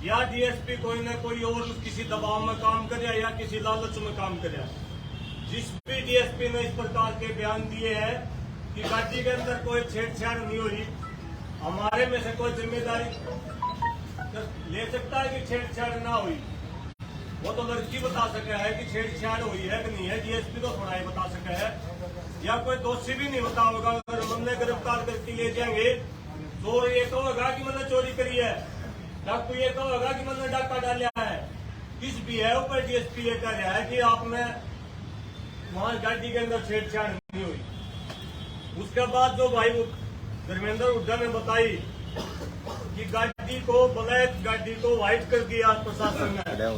या डीएसपी कोई न कोई और किसी दबाव में काम करे या किसी लालच में काम करे। जिस भी डीएसपी ने इस प्रकार के बयान दिए हैं कि गाड़ी के अंदर कोई छेड़छाड़ नहीं हुई, हमारे में से कोई जिम्मेदारी ले सकता है कि छेड़छाड़ ना हुई? वो तो लड़की बता सके है कि छेड़छाड़ हुई है कि नहीं है, डीएसपी तो थोड़ा ही बता सके है। या कोई दोषी भी नहीं बता होगा। अगर हमने गिरफ्तार करके ले जाएंगे तो ये तो होगा कि मैंने चोरी करी है, डाकू ये तो होगा कि मैंने डाका डाला है। किस भी है ऊपर डीएसपी ये कह रहा है कि आपने वहां गाड़ी के अंदर छेड़छाड़ नहीं हुई। उसके बाद जो भाई धर्मेंद्र हुड्डा ने बताई कि गाड़ी को ब्लैक गाड़ी को व्हाइट कर दिया प्रशासन ने।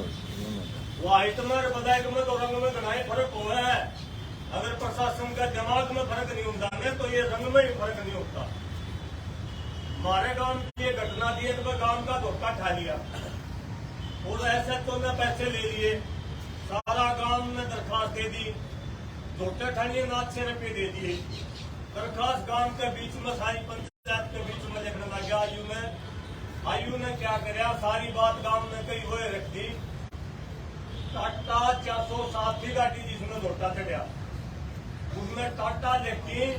व्हाइट में और ब्लैक में तो रंग में घना फर्क हुआ है। अगर प्रशासन का दिमाग में फर्क नहीं होता तो ये रंग में भी फर्क नहीं होता। हमारे गांव की ये घटना दी तो गांव का धोखा ठा लिया और ऐसे तो ने पैसे ले लिए, सारा गांव ने दरखास्त दे दी, धोखे ठानिए ना 6 रुपये दे दिए। दरखास्त गांव के बीच में सारी पंचायत के बीच में लिखने लग गया। आयु ने क्या कराया, सारी बात गांव में कई हुए रख दी। टाटा 407 की गाड़ी जिसमें धोखा चढ़िया, उसमें टाटा लिखी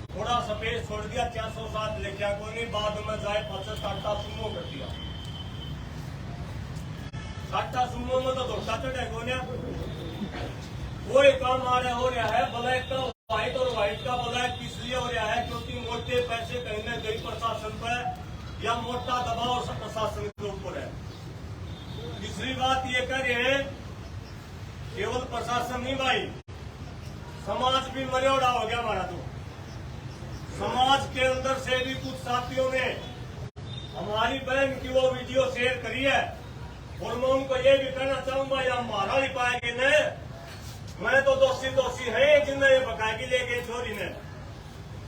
थोड़ा सफेद छोड़ दिया, 407 लिखा कोई नहीं, बाद में जाए पास टाटा सुमो कर दिया। टाटा सुमो में तो धोखा चढ़े को कोई काम आ रहा हो रहा है। ब्लैक का व्हाइट और व्हाइट का ब्लैक इसलिए हो रहा है क्योंकि मोटे पैसे कहीं न कहीं प्रशासन पर या मोटा दबाव प्रशासन के ऊपर है। तीसरी बात ये कह रहे हैं केवल प्रशासन नहीं भाई, समाज भी मर्यादा हो गया हमारा। तो समाज के अंदर से भी कुछ साथियों ने हमारी बहन की वो वीडियो शेयर करी है और मैं उनको ये भी कहना चाहूंगा या मारा ही पाएंगे न, मैं तो दोषी है जिन्हें ये बकायगी ले गए छोरी ने।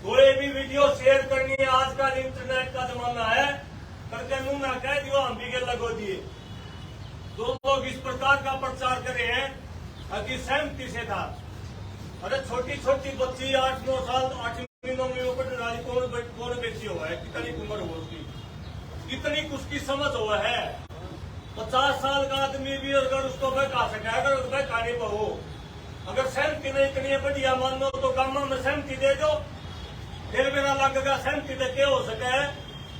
कोई भी वीडियो शेयर करनी है, आजकल इंटरनेट का जमाना है, करके मुंह ना कह दियो हम भी लगो दिए। तो लोग इस प्रकार का प्रचार करे हैं कि सहमति से था। अरे छोटी छोटी बच्ची 8-9 साल 8 महीनों में कौन बेची हुआ है, कितनी उम्र हो उसकी, कितनी उसकी समझ हुआ है। 50 साल का आदमी भी अगर उसको बहका सके, अगर उस बहकाने पर हो, अगर सहमति नहीं करनी है बढ़िया मान लो तो गांव में सहमति दे दो। फिर मेरा लगेगा सहमति तो क्या हो सके है,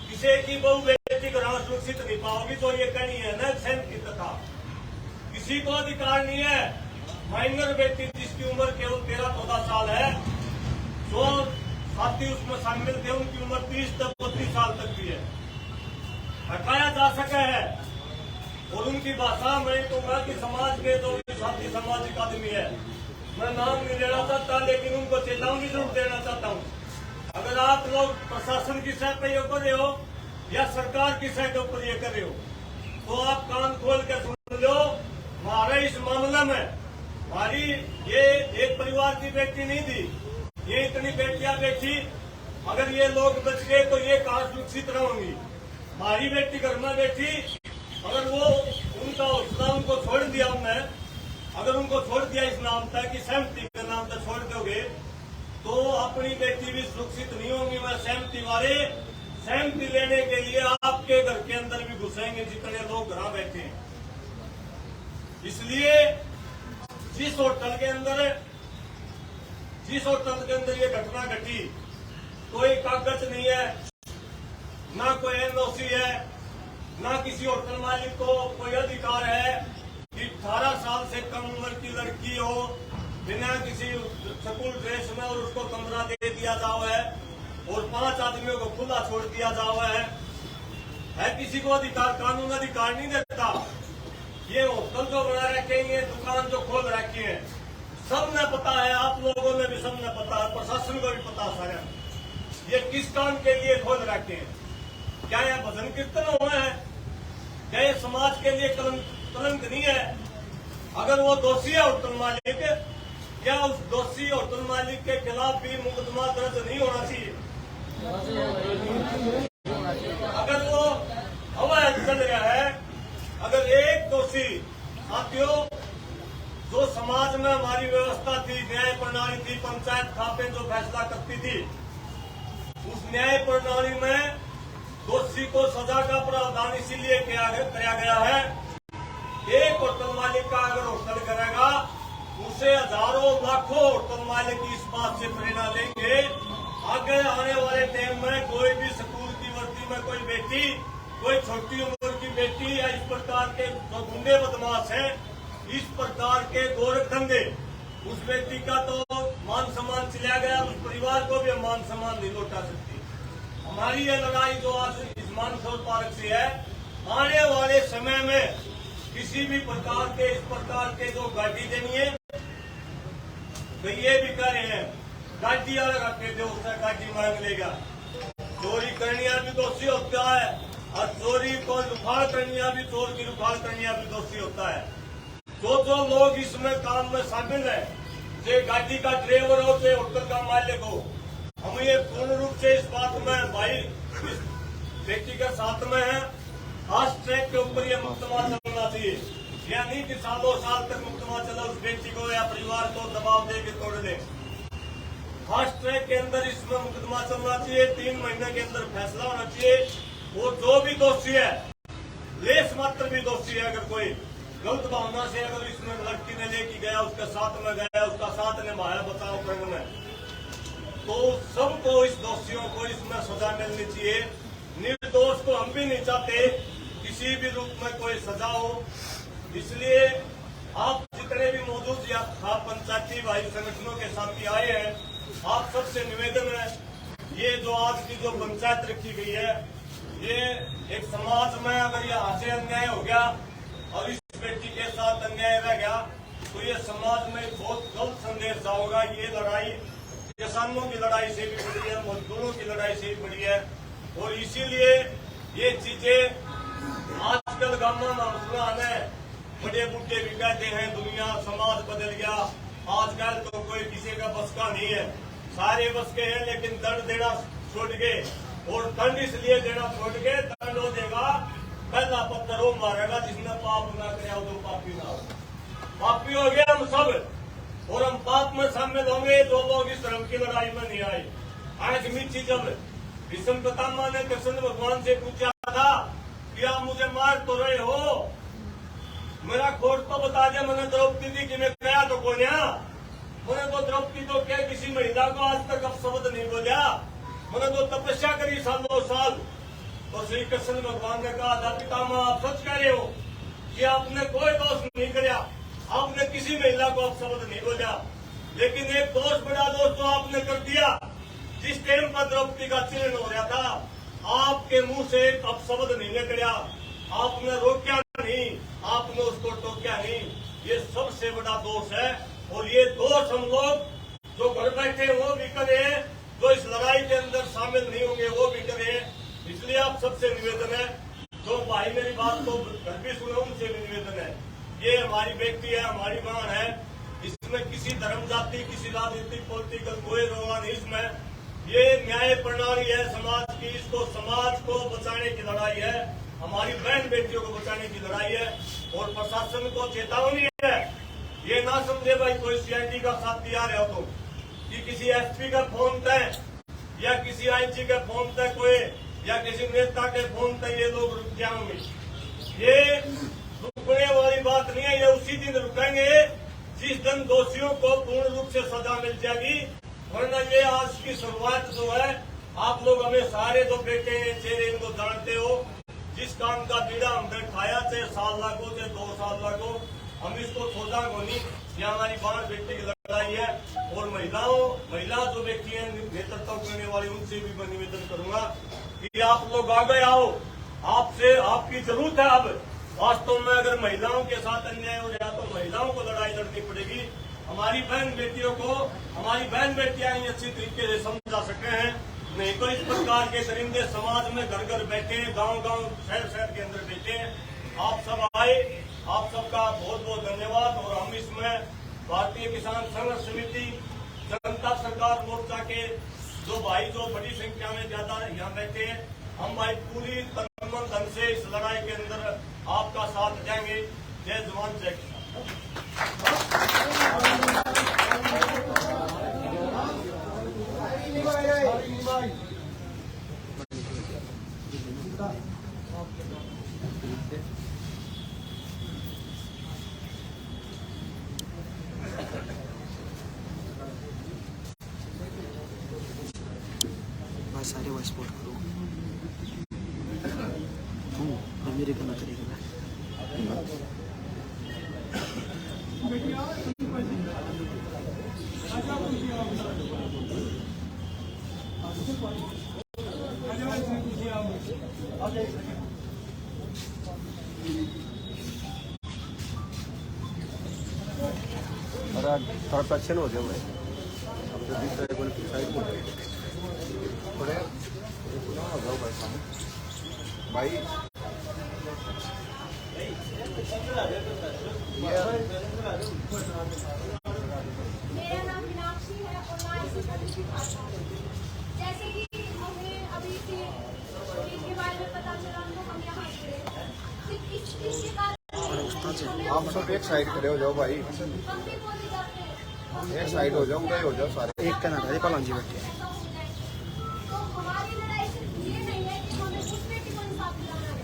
किसी की बहु बेटी को सुरक्षित नहीं पाओगी तो ये कहनी है न सहमति तथा। किसी को अधिकार नहीं है, माइनर व्यक्ति जिसकी उम्र केवल 13-14 साल है, जो साथी उसमें शामिल थे उनकी उम्र 30-32 साल तक भी है, हटाया जा सके है। और उनकी भाषा में कहूंगा कि समाज के जो साथी सामाजिक आदमी है, मैं नाम नहीं लेना चाहता लेकिन उनको चेतावनी जरूर देना चाहता हूँ। अगर आप लोग प्रशासन की सह पे ये कर रहे हो या सरकार की सह के ऊपर ये कर रहे हो तो आप कान खोल के सुन लो। हमारे इस मामले में हमारी ये एक परिवार की बेटी नहीं थी, ये इतनी बेटियां बेटी, अगर ये लोग बच गए तो ये कहाँ सुरक्षित रहेंगी। हमारी बेटी घर में बैठी, अगर वो उनका हौसला उनको छोड़ दिया हमने, अगर उनको छोड़ दिया इस नाम तक कि सहमति के नाम तक छोड़ दोगे तो अपनी बेटी भी सुरक्षित नहीं होंगी। मैं सहमति वाले सहमति लेने के लिए आपके घर के अंदर भी घुसेंगे जितने लोग घर बैठे हैं। इसलिए जिस होटल के अंदर ये घटना घटी, कोई कागज नहीं है, ना कोई एनओसी है, ना किसी होटल मालिक को कोई अधिकार है कि 18 साल से कम उम्र की लड़की हो बिना किसी स्कूल ड्रेस में और उसको कमरा दे दिया जाओ है और 5 आदमियों को खुला छोड़ दिया जाओ है। किसी को अधिकार, कानून अधिकार नहीं देता। ये होटल जो बना रखे हैं, दुकान जो खोल रखी है, सब ने पता है, आप लोगों ने भी सब ने पता है, प्रशासन को भी पता सारा, ये किस काम के लिए खोल रखे हैं। क्या यह भजन कीर्तन हुए हैं? क्या ये समाज के लिए कलंक नहीं है? अगर वो दोषी है होटल मालिक, क्या उस दोषी होटल मालिक के खिलाफ भी मुकदमा दर्ज नहीं होना चाहिए? अगर वो अवैध चल रहा है, अगर एक दोषी साथियों, जो समाज में हमारी व्यवस्था थी, न्याय प्रणाली थी, पंचायत खापे जो फैसला करती थी, उस न्याय प्रणाली में दोषी को सजा का प्रावधान इसीलिए कराया गया है। एक होटल मालिक का अगर होटल करेगा, उसे हजारों लाखों होटल मालिक इस बात से प्रेरणा लेंगे, आगे आने वाले टाइम में कोई भी स्कूल की वर्दी में कोई बेटी, कोई छोटी उम्र की बेटी या इस प्रकार के जो गुंडे बदमाश हैं, इस प्रकार के गोरख धंधे, उस व्यक्ति का तो मान सम्मान चला गया, उस परिवार को भी मान सम्मान नहीं लौटा सकती। हमारी ये लड़ाई जो आज इस मानसरोवर पार्क से है, आने वाले समय में किसी भी प्रकार के इस प्रकार के जो गाड़ी देनी है, तो ये भी कह रहे हैं गाड़ी अलग रखे थे, उससे गाड़ी मांग लेगा। चोरी करनिया भी दोषी होता है और चोरी को लुफाड़ करनिया भी, चोर की लुफाड़ करनिया भी दोषी होता है। जो लोग इसमें काम में शामिल है, चाहे गाड़ी का ड्राइवर हो, चाहे होटल का मालिक हो, हम ये पूर्ण रूप से इस बात में भाई इस व्यक्ति के साथ में है। फास्ट ट्रैक के ऊपर ये मुकदमा चलना चाहिए, यानी कि सालों साल तक मुकदमा चला, उस व्यक्ति को या परिवार को दबाव दे के तोड़ दे। फास्ट ट्रैक के अंदर इसमें मुकदमा चलना चाहिए, 3 महीने के अंदर फैसला होना चाहिए। वो जो भी दोषी है, लेस मात्र भी दोषी है, अगर कोई गलत भावना से अगर इसमें लड़की ने लेके गया, उसके साथ में गया, उसका साथ निभाया बचाव करने में, तो सबको इस दोषियों को इसमें सजा मिलनी चाहिए। निर्दोष को हम भी नहीं चाहते किसी भी रूप में कोई सजा हो। इसलिए आप जितने भी मौजूद या आप पंचायती भाई संगठनों के साथी आए हैं, आप सबसे निवेदन है, ये जो आज की जो पंचायत रखी गई है, ये एक समाज में अगर ये हास्य अन्याय हो गया और इस व्यक्ति के साथ अन्याय रह गया, तो ये समाज में बहुत गलत संदेश जाएगा। ये लड़ाई किसानों की लड़ाई से भी बड़ी है, मजदूरों की लड़ाई से भी बड़ी है, और इसीलिए ये चीजें आजकल गांव में सुना है, बड़े बूढ़े भी कहते हैं दुनिया समाज बदल गया, आजकल तो कोई किसी का बस का नहीं है, सारे बस के हैं, लेकिन दंड देना छोड़ गए, और दंड इसलिए देना छोड़ गए, दंड हो देगा पहला पत्थर वो मारेगा जिसने पाप ना किया, तो पापी ना हो, पापी हो गया हम सब, और हम पाप में शामिल होंगे जो लोग इस धर्म की लड़ाई में नहीं आए। आज मीठी जब भीष्म पितामह ने कृष्ण भगवान से पूछा था कि आप मुझे मार तो रहे हो, मेरा खोट तो बता दे, मैंने द्रौपदी जी की मैं गया तो को मैंने तो द्रौपदी तो क्या किसी महिला को आज तक अपशब्द नहीं बोला, मैंने तो तपस्या करी सालों साल। तो श्री कृष्ण भगवान ने कहा था पितामह आप सच कह रहे हो कि आपने कोई दोष नहीं किया, आपने किसी महिला को अपशब्द नहीं बोला, लेकिन एक दोष बड़ा दोष तो आपने कर दिया। जिस टाइम पर द्रौपदी का चयन हो रहा था, आपके मुंह से एक अपशब्द नहीं निकला, आपने रोका नहीं, आपने उसको टोका नहीं, ये सबसे बड़ा दोष है। और ये दोष हम लोग जो घर बैठे वो भी करें, जो इस लड़ाई के अंदर शामिल नहीं होंगे वो भी करें। इसलिए आप सबसे निवेदन है, जो भाई मेरी बात को घर भी सुने, उनसे भी निवेदन है, ये हमारी व्यक्ति है, हमारी बहन है, इसमें किसी धर्म जाति, किसी राजनीतिक पॉलिटिकल कोई रोड़ा नहीं, इसमें ये न्याय प्रणाली है समाज की, इसको समाज को बचाने की लड़ाई है, हमारी बहन बेटियों को बचाने की लड़ाई है। और प्रशासन को चेतावनी है, ये ना समझे भाई कोई सीआईडी का साथ दिया रहे हो तो, कि किसी एसपी का फोन तय या किसी आईजी का फोन तय कोई या किसी नेता के फोन तय ये लोग रुक जाएंगे, ये रुकने वाली बात नहीं है। ये उसी दिन रुकेंगे जिस दिन दोषियों को पूर्ण रूप से सजा मिल जाएगी, वरना ये आज की शुरुआत जो है, आप लोग हमें सारे जो बेटे चेहरे इनको जानते हो, जिस काम का बीड़ा हमने खाया, चाहे साल लागो चाहे 2 साल लागो, हम इसको छोड़ा नहीं। ये हमारी बाहर बेटी की लड़ाई है। और महिला जो व्यक्ति है नेतृत्व करने वाली, उनसे भी मैं निवेदन करूंगा कि आप लोग आगे आओ, आपसे आपकी जरूरत है। अब वास्तव में अगर महिलाओं के साथ अन्याय हो जाए तो महिलाओं को लड़ाई लड़नी पड़ेगी। हमारी बहन बेटियों को, हमारी बहन बेटियां ही अच्छी तरीके से समझा सके हैं, नहीं तो इस प्रकार के दरिंदे समाज में घर घर बैठे, गांव गांव शहर के अंदर बैठे। आप सब आए, आप सबका बहुत बहुत धन्यवाद। और हम इसमें भारतीय किसान संघर्ष समिति, जनता सरकार मोर्चा के जो भाई जो बड़ी संख्या में ज्यादा यहाँ बैठे हैं, हम भाई पूरी तन धन से इस लड़ाई के अंदर आपका साथ देंगे। जय जवान जय किसान। मेरे को मत करेगा थोड़ा पक्षन हो जाओ भाई थोड़े हो जाओ भाई मेरा नाम मीनाक्षी है और मैं इसी कॉलेज की छात्रा हूँ। जैसे कि हमें अभी से चीज के बारे में पता चला तो हम यहाँ खड़े सिर्फ इस चीज के कारण आप सब एक साइड खड़े हो जाओ भाई हम भी बोले जाते हैं एक साइड हो जाओ उधर हो जाओ सारे एक का ना था पालजी बैठे ऐसा हो जाए। तो हमारी लड़ाई सिर्फ ये नहीं है कि हमें उस बेटी को इंसाफ दिलाना है,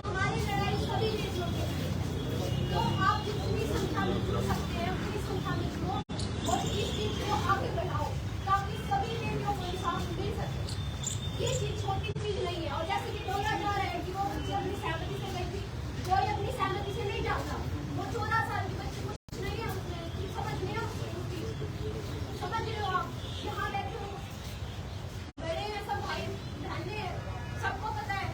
हमारी लड़ाई सभी बेटियों के लिए। तो आप जितनी संख्या में जुड़ सकते हैं उतनी संख्या में जुड़ो और इस चीज को आगे बढ़ाओ ताकि सभी बेटियों को इंसाफ मिल सके। ये चीज छोटी चीज नहीं है और जैसे कि बोला जा रहा है कि वो बच्ची अपनी सहमति से गई थी, कोई अपनी सहमति से नहीं जाता। वो 14 साल की बच्ची कुछ नहीं है उसमें समझ नहीं है उसकी समझ रहे हो आप। यहाँ बैठे हो बड़े हैं सब भाई बहने हैं, सबको पता है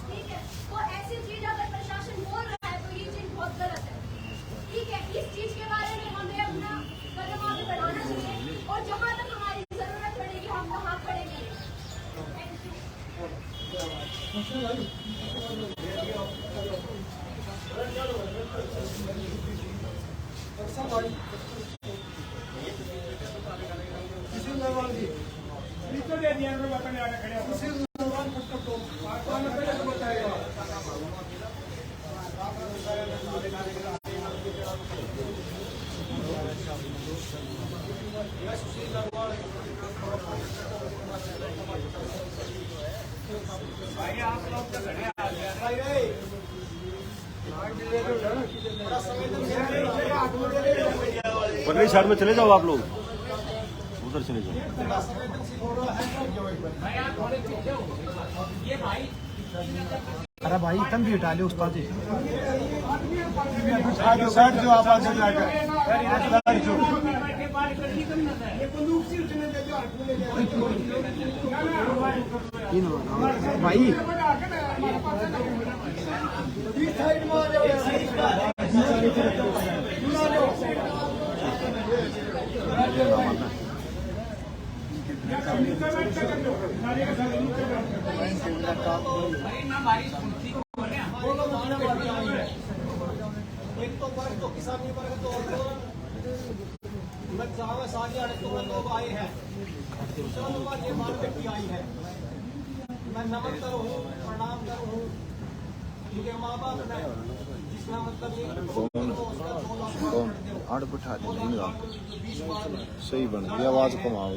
ठीक है। तो ऐसी चीज अगर प्रशासन बोल रहा है तो ये चीज बहुत गलत है ठीक है। इस चीज के बारे में हमें अपना कदम आगे बढ़ाना चाहिए और जहाँ तक हमारी जरूरत पड़ेगी हम वहाँ खड़े रहेंगे। Thank you. पगड़ी साइड में चले जाओ आप लोग उधर चले जाओ अरे भाई तुम भी उठा लो उस्ताद जी जो आप आगे जाकर भाई एक तो वर्ग तो किसानी वर्ग तो मैं जहाँ सारी अड़कों में लोग आए हैं दूसरा नंबर ये बात व्यक्ति आई है। मैं नमन करूँ प्रणाम करूँ क्योंकि माँ बाप ने जिसका मतलब ये आड़ बिठा दे सही बन गई आवाज कमाओ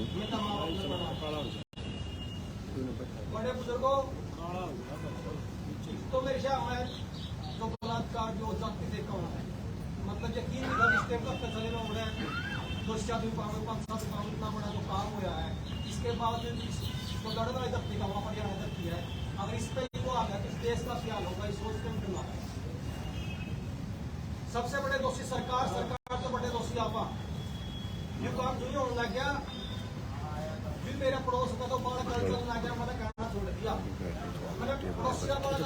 बड़े बुजुर्गों तो मेरे ख्याल में जो बलात्कार जो जाति से कौन है मतलब यकीन नहीं था इस टाइम तक चले में हो रहा है 2-4 पाँच 5-7 पाँच इतना बड़ा जो काम हुआ है इसके बावजूद इसको लड़ना जब्ती का वहाँ पर यहाँ जब्ती है। अगर इस पर वो आ गया तो इस देश का क्या होगा इस सोच में क्यों है। सबसे बड़े दोषी सरकार तो बड़े दोषी आपा ये काम जो होने लग गया फिर मेरे पड़ोस का तो बड़ा कल चलने लग गया मैंने कहना छोड़ दिया मैंने पड़ोसी का बड़ा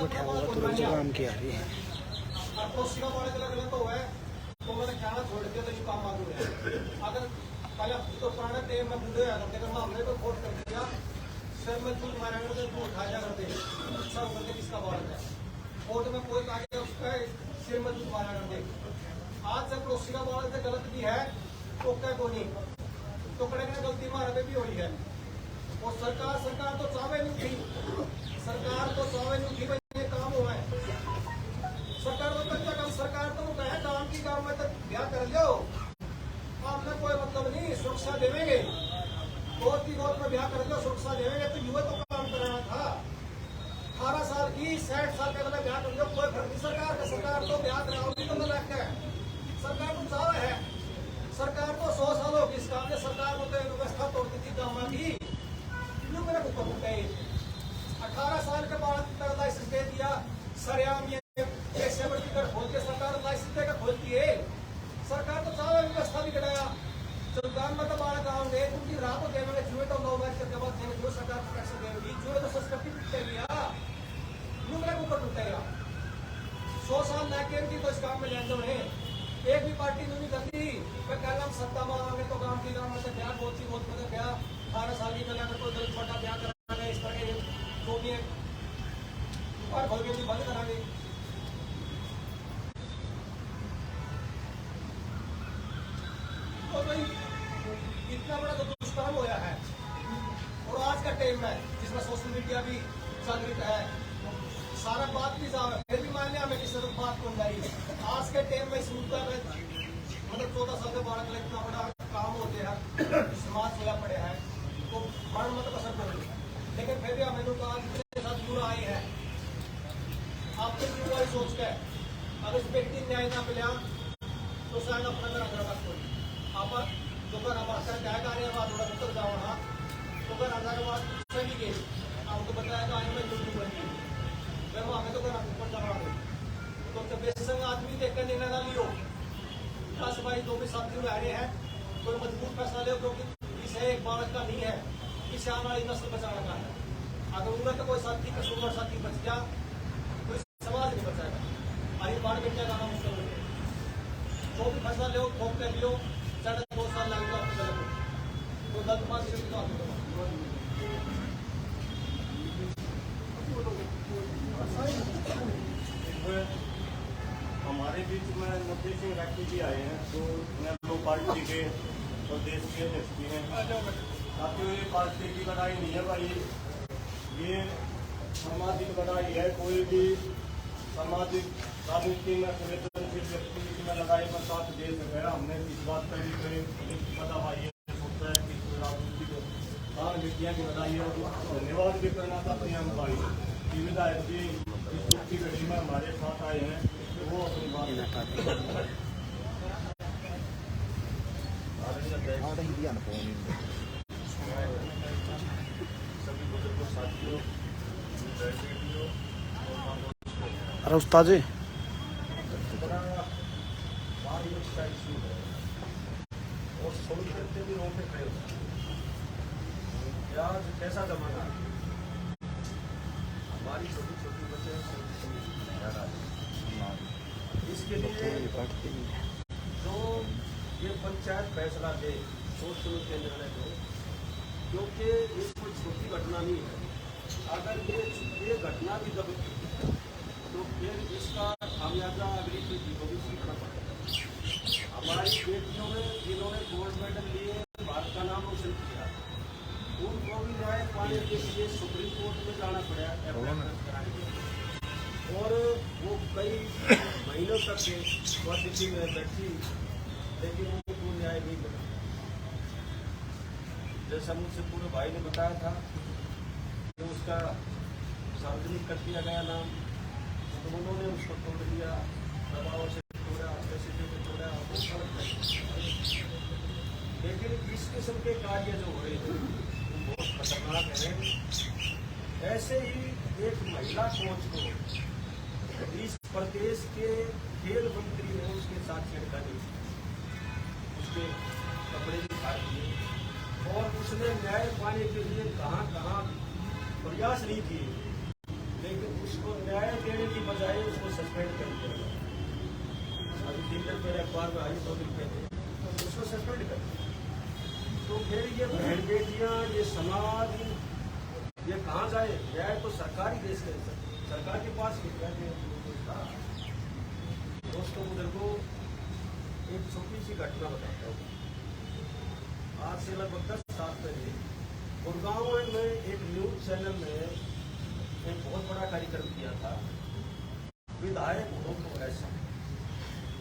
काम किया रही है पड़ोसी का बड़ा गलत हो है तो मैंने कहना छोड़ दिया तो ये काम आगे हुआ। अगर पहले तो पुराने टाइम में बूढ़े आया करते अगर मामले को कोर्ट कर दिया सर में झूठ मारेंगे तो झूठ उठाया करते सब करके किसका बात है कोर्ट में कोई आगे उसका सिर में झूठ मारा करते। आज से पड़ोसी का बात से गलत भी है तो क्या को नहीं तो कड़े गलती हमारे पे भी हुई है और सरकार तो चावे नहीं थी सरकार तो चावे नहीं थी भाई ये काम हुआ है सरकार तो कच्चा काम सरकार तो कहे काम की काम में तक ब्याह कर लो आपने कोई मतलब नहीं सुरक्षा देवेंगे कोर्ट की कोर्ट में ब्याह कर लो सुरक्षा देवेंगे तो युवा तो काम कराना था 18 साल की 60 साल के अंदर ब्याह कर लो कोई फर्क नहीं सरकार तो ब्याह कराओगी तो न रखे सरकार तो चावे है सरकार को 100 साल होगी इस काम में सरकार को तो व्यवस्था तोड़ती थी गाँव की मेरे को 18 साल के बाद लाइसेंस दे दिया सरेआम ये पैसे बढ़ टिकट खोल के सरकार लाइसेंस देकर खोलती है। सरकार तो चाहे व्यवस्था भी कराया सरकार में तो बाढ़ गाँव गए उनकी राह तो देवेंगे जुए तो 9 मैच करके बाद देंगे जो सरकार को पैसे देगी जुए तो संस्कृति टूटेगी नुमरे के ऊपर टूटेगा। 100 साल लाके की तो इस काम में लेन है एक भी पार्टी नहीं करती। मैं कह रहा हूँ सत्ता में आगे तो काम की नाम में ब्याह बहुत सी बहुत मतलब ब्याह 18 साल की कल्याण को दलित छोटा ब्याह कराना इस तरह के जो भी है और खोल के बंद कराने। तो भाई इतना बड़ा तो दुष्कर्म होया है और आज का टाइम है जिसमें सोशल मीडिया भी जागृत है सारा बात भी जावे फिर भी मान लिया हमें किसी तरह बात को नहीं। आज के टाइम में इस मुद्दा में मतलब 14 साल से 12 साल इतना बड़ा काम होते हैं समाज सोया पड़े हैं तो मन मत पसंद करेंगे लेकिन फिर भी हमें लोग आज के साथ जुड़ा आए हैं। आपके जुड़ा सोच के अगर इस व्यक्ति न्याय ना मिला तो शायद अपना मेरा कोई आप जो कर हमारा क्या कार्य थोड़ा उत्तर जाओ ना तो कर हजार बात सही के आपको बताया था आज मैं ड्यूटी बनी फिर वो हमें तो कर ऊपर जाना तो जब बेसंग आदमी देख कर निर्णय ना लियो 10 भाई जो भी साथी रह रहे हैं कोई मजबूत फैसला ले क्योंकि इसे एक बालक का नहीं है इसे आने वाली नस्ल बचाने का है। अगर उनमें तो कोई साथी कसूरवार साथी बच गया तो समाज नहीं बचाएगा और ये बाढ़ बेटा जाना मुश्किल है। जो भी फैसला लो ठोक कर लियो 2 साल लगेगा तो दलमा हमारे बीच में नवदीप सिंह राठी जी आए हैं जो नेहरू पार्टी के और देश के एसपी हैं। साथियों ये पार्टी की लड़ाई नहीं है भाई ये सामाजिक लड़ाई है। कोई भी सामाजिक राजनीति में संवेदनशील व्यक्ति इसमें लड़ाई में साथ दे सकेगा। हमने इस बात पर भी कोई पता भाई ये सोचता है कि कोई राजनीति की लड़ाई है। धन्यवाद भी करना चाहते हैं हम भाई की विधायक जी इस दुख की घड़ी में हमारे साथ आए हैं वो अपनी बात अरे उस्ताद जी और सोच करते भी रोके खड़े होते आज कैसा जमाना है हमारी छोटी छोटी बच्चे इसके लिए जो ये पंचायत फैसला दे सोच समझ के निर्णय दो क्योंकि ये कोई छोटी घटना नहीं है। अगर ये घटना भी दबती तो फिर इसका खामियाजा अगली पीढ़ी को भी सीखना पड़ेगा। हमारी बेटियों ने जिन्होंने गोल्ड मेडल लिए भारत का नाम रोशन किया उनको भी न्याय पाने के लिए सुप्रीम कोर्ट में जाना पड़ा कराने के लिए और वो कई महीनों तक दिल्ली में बैठी लेकिन उनको न्याय नहीं मिला। जैसा मुझसे पूरे भाई ने बताया था कि उसका सार्वजनिक कर दिया गया नाम तो उन्होंने उसको तोड़ दिया दबाव से तोड़ा पैसे देकर तोड़ा वो फर्क लेकिन इस किस्म के कार्य जो हो रहे हैं वो बहुत खतरनाक है। ऐसे ही एक महिला कोच को इस प्रदेश के खेल मंत्री ने उसके साथ छेड़खानी उसके कपड़े भी फाड़ दिए और उसने न्याय पाने के लिए कहाँ कहाँ प्रयास नहीं किए लेकिन उसको न्याय देने की बजाय उसको सस्पेंड कर दिया। अभी 3 दिन पहले अखबार में आई 2 दिन पहले तो उसको सस्पेंड कर दिया। तो फिर ये बहन बेटियां ये समाज ये कहाँ जाए? न्याय तो सरकारी देश के सरकार के पास दोस्तों उधर को एक छोटी सी घटना बताता हूँ। आज से लगभग 10 साल पहले गुड़गांव में एक न्यूज चैनल में एक बहुत बड़ा कार्यक्रम किया था विधायक को ऐसा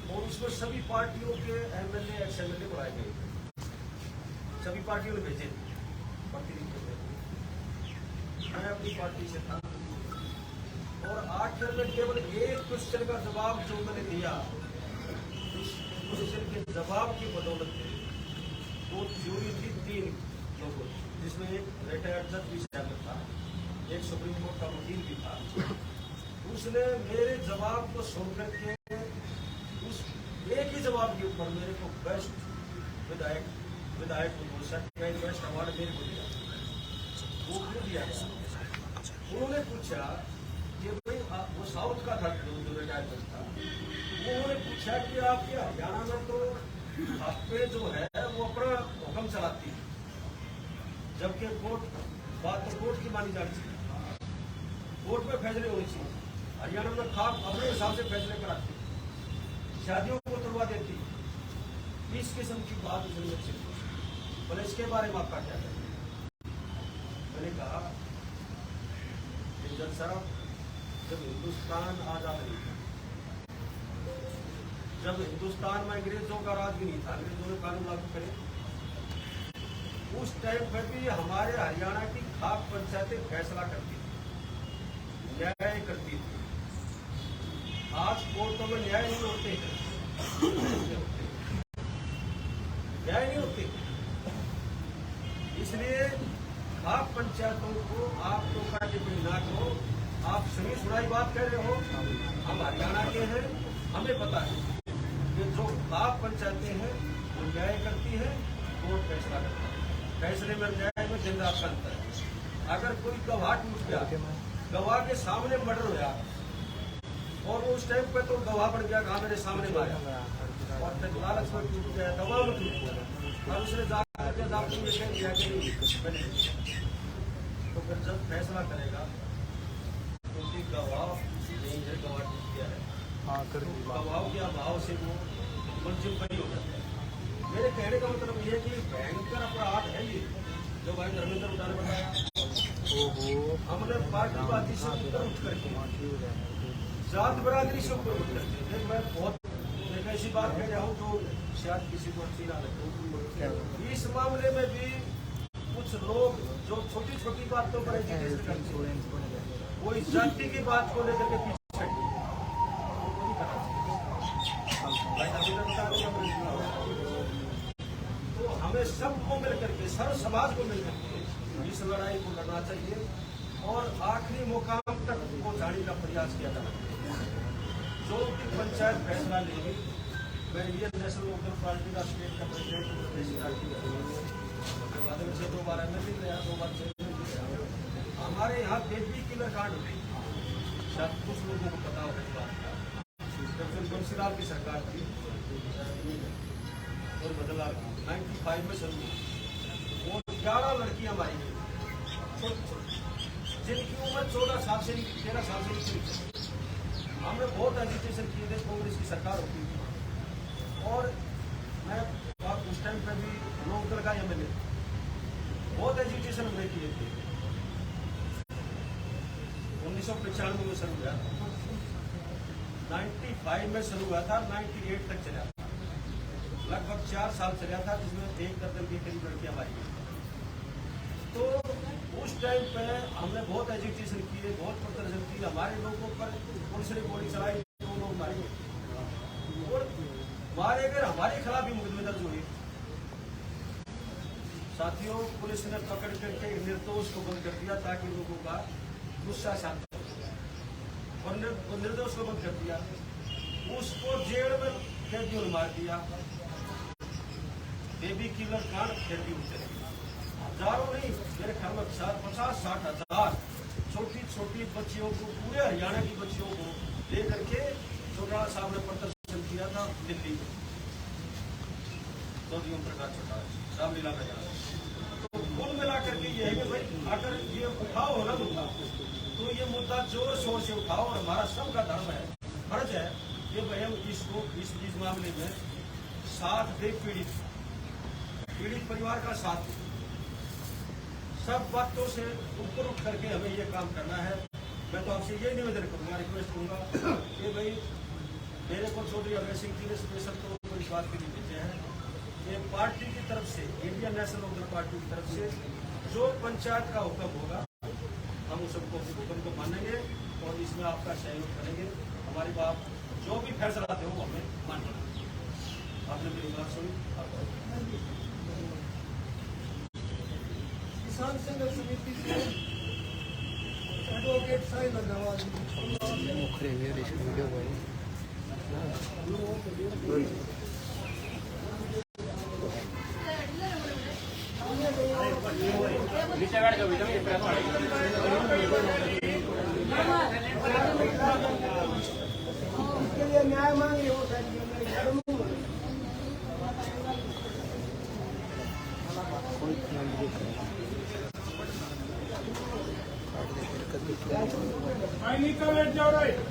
और उसमें सभी पार्टियों के एमएलए एक्स एमएलए बुलाए गए थे। सभी पार्टियों ने भेजे प्रतिनिधि मैं अपनी पार्टी से था और 8 दिन में केवल एक क्वेश्चन का जवाब जो मैंने दिया उस क्वेश्चन के जवाब की बदौलत वो ज्यूरी थी 3 लोगों जिसमें एक रिटायर्ड जज भी शामिल था एक सुप्रीम कोर्ट का वकील भी था। उसने मेरे जवाब को सुन करके उस एक ही जवाब के ऊपर मेरे को बेस्ट विधायक बेस्ट अवार्ड मेरे को दिया। वो क्यों दिया गया? उन्होंने पूछा कि भाई वो साउथ का था जो रिटायरमेंट था, उन्होंने पूछा कि आपके हरियाणा में तो आप पे जो है वो अपना हुक्म चलाती है, जबकि बात तो कोर्ट की मानी जानी चाहिए, कोर्ट में फैसले होने चाहिए। हरियाणा में खाप अपने हिसाब से फैसले कराती, शादियों को तोड़वा देती, इस किस्म की बात उसने मुझसे पूछी। बोले इसके बारे में आपका क्या कहना है? मैंने कहा कि जज साहब, जब हिंदुस्तान आजाद नहीं था, जब हिंदुस्तान में अंग्रेजों का राज भी नहीं था, अंग्रेजों ने कानून लागू करे, उस टाइम पर भी हमारे हरियाणा की खाप पंचायतें फैसला करती थी, न्याय करती थी। आज कोर्टों में न्याय नहीं होते हैं, न्याय नहीं होते। इसलिए खाप पंचायतों को आप तो का टिप्पणी ना करो। आप सही सुनाई बात कह रहे हो, हम हरियाणा के हैं, हमें पता है कि जो खाप पंचायतें हैं वो न्याय करती है, कोर्ट फैसला करता है। फैसले में न्याय में दिन रात का अंतर है। अगर कोई गवाह टूट गया, गवाह के सामने मर्डर हुआ और उस टाइम पे तो गवाह बन गया, कहा मेरे सामने मारा और लालच में टूट गया, गवाह में टूट गया और उसने जाकर के डॉक्टर ने कह दिया कि तो फिर जब फैसला करेगा क्योंकि गवाह नहीं है, गवाह टूट गया है, गवाह के अभाव से वो मुलजिम बरी हो जाता है। मेरे कहने का मतलब ये है कि भयंकर अपराध है ये, जो भाई धर्मेंद्र उड़ा ने बताया। हमने पार्टीवादी से ऊपर उठ करके, जात बरादरी से ऊपर उठ करके, मैं बहुत एक ऐसी बात कह रहा हूँ जो शायद किसी को अच्छी ना लगे। इस मामले में भी कुछ लोग जो छोटी छोटी बातों पर एजुकेशन करते हैं, वो इस जाति की बात को लेकर के पीछे हटते हैं। तो हमें सबको मिलकर के, सर्व समाज को मिलकर के इस लड़ाई को लड़ना चाहिए और आखिरी मुकाम तक पहुंचाने का प्रयास किया जाना चाहिए। जो भी पंचायत फैसला लेगी, मैं इंडियन नेशनल लोकदल पार्टी का स्टेट का प्रेसिडेंट से 2 बार एमएलए रहा, 2 बार चेयरमैन रहा। हमारे यहाँ बेबी किलर कांड हुई, शायद कुछ लोगों को पता होगा इस बात का। जब बंसीलाल की सरकार थी और बदलाव 95 में शुरू हुई, वो 11 लड़कियां मारी गई, जिनकी उम्र 14 साल से 13 साल से नीचे। हमने बहुत एजुकेशन किए थे, कांग्रेस की सरकार होती थी और मैं उस टाइम पर भी लोकदल का एमएलए, बहुत एजुकेशन हमने किए थे। 1995 में शुरू हुआ, 95 में शुरू हुआ था, 98 तक चला था, लगभग 4 साल चला था, जिसमें 1 दर्जन के करीब लड़कियां मारी गई। तो उस टाइम पे हमने बहुत एजुकेशन किए, बहुत प्रदर्शन किए, हमारे लोगों पर पुलिस ने गोली चलाई, 2 लोग मारे गए और मारे गए, हमारे खिलाफ भी मुकदमे दर्ज हुए। साथियों, पुलिस ने पकड़ करके निर्दोष को बंद कर दिया ताकि लोगों का गुस्सा शांत हो, और निर्दोष को बंद कर दिया। उसको जेल में कैदियों ने मार दिया। बेबी किलर कांड कैदी उठे, हजारों नहीं, मेरे ख्याल में 50-60 हजार छोटी छोटी बच्चियों को, पूरे हरियाणा की बच्चियों को लेकर के चौटाला साहब ने प्रदर्शन किया था दिल्ली में, ओम प्रकाश चौटाला रामलीला में। तो कुल मिलाकर के ये है कि भाई अगर ये उठाओ ना मुद्दा, तो ये मुद्दा जोर शोर से उठाओ और हमारा सबका धर्म है, फर्ज है कि भाई हम इसको इस मामले में साथ दे, पीड़ित परिवार का साथ दे। सब बातों से ऊपर उठ करके हमें ये काम करना है। मैं तो आपसे ये निवेदन करूंगा, रिक्वेस्ट करूंगा कि भाई मेरे को चौधरी अभय सिंह जी ने स्पेशल तौर पर इस बात के लिए भेजे हैं कि पार्टी की तरफ से, इंडियन नेशनल लोकदल पार्टी की तरफ से जो पंचायत का हुक्म होगा, हम उस सबको हुक्म को मानेंगे और इसमें आपका सहयोग करेंगे। हमारी बात जो भी फैसला दे वो हमें मानना। आपने मेरी बात सुनी। किसान संघर्ष समिति से मुखरे हुए इस वीडियो को न्याय मांग रहे हो कोई